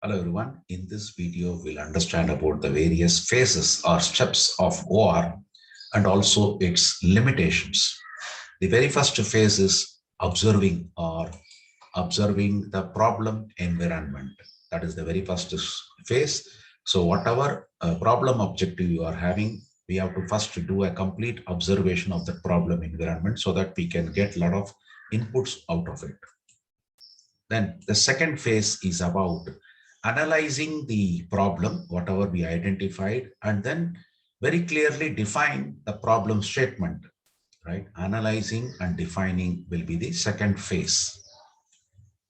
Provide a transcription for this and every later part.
Hello everyone. In this video, we'll understand about the various phases or steps of OR and also its limitations. The very first phase is observing the problem environment. That is the very first phase. So whatever problem objective you are having, we have to first do a complete observation of the problem environment so that we can get a lot of inputs out of it. Then the second phase is about analyzing the problem, whatever we identified, and then very clearly define the problem statement, right? Analyzing and defining will be the second phase.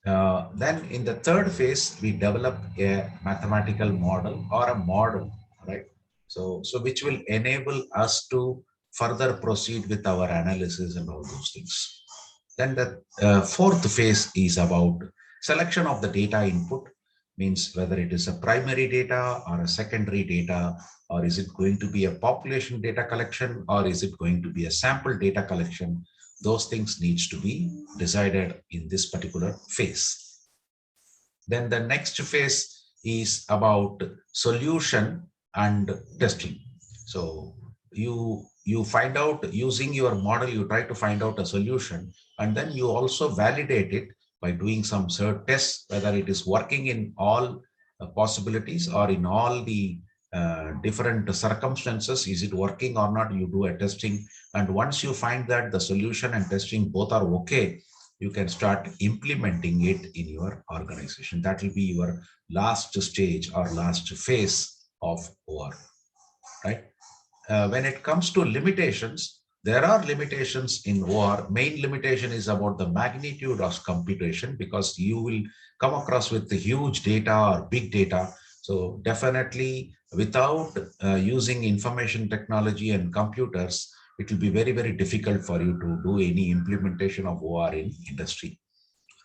Then in the third phase, we develop a mathematical model or a model, right? So which will enable us to further proceed with our analysis and all those things. Then the fourth phase is about selection of the data input, means whether it is a primary data or a secondary data, or is it going to be a population data collection, or is it going to be a sample data collection. Those things needs to be decided in this particular phase. Then the next phase is about solution and testing. So you find out using your model, you try to find out a solution, and then you also validate it by doing some tests, whether it is working in all possibilities or in all the different circumstances. Is it working or not? You do a testing, and once you find that the solution and testing both are okay, you can start implementing it in your organization. That will be your last stage or last phase of OR, right? When it comes to limitations, there are limitations in OR. Main limitation is about the magnitude of computation, because you will come across with the huge data or big data. So definitely without using information technology and computers, it will be very, very difficult for you to do any implementation of OR in industry.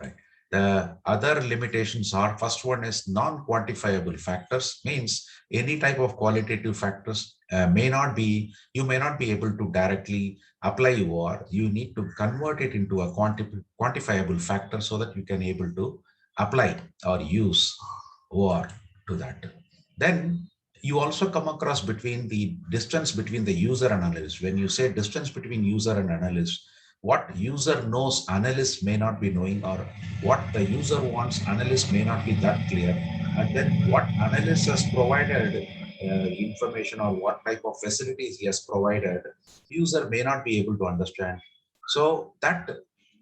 Right. The other limitations are, first one is non-quantifiable factors, means any type of qualitative factors you may not be able to directly apply OR. You need to convert it into a quantifiable factor so that you can able to apply or use OR to that. Then you also come across between the distance between the user and analyst. When you say distance between user and analyst, what user knows, analyst may not be knowing, or what the user wants, analyst may not be that clear. And then what analyst has provided information, or what type of facilities he has provided, user may not be able to understand. So that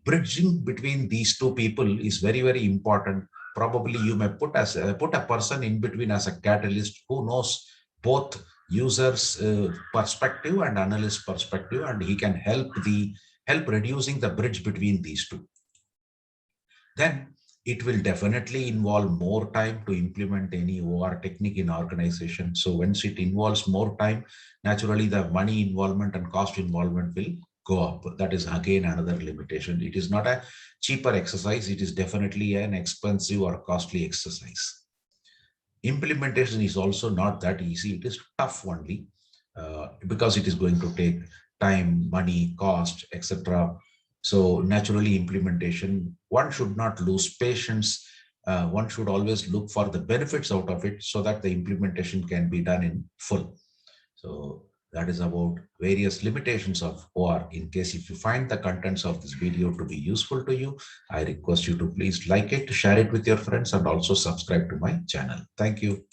bridging between these two people is very, very important. Probably you may put a person in between as a catalyst who knows both users perspective and analyst perspective, and he can help reducing the bridge between these two. Then it will definitely involve more time to implement any OR technique in organization. So once it involves more time, naturally the money involvement and cost involvement will go up. That is again another limitation. It is not a cheaper exercise. It is definitely an expensive or costly exercise. Implementation is also not that easy. It is tough only because it is going to take time, money, cost, etc. So naturally implementation, one should not lose patience. One should always look for the benefits out of it so that the implementation can be done in full. So that is about various limitations of OR. In case if you find the contents of this video to be useful to you, I request you to please like it, share it with your friends, and also subscribe to my channel. Thank you.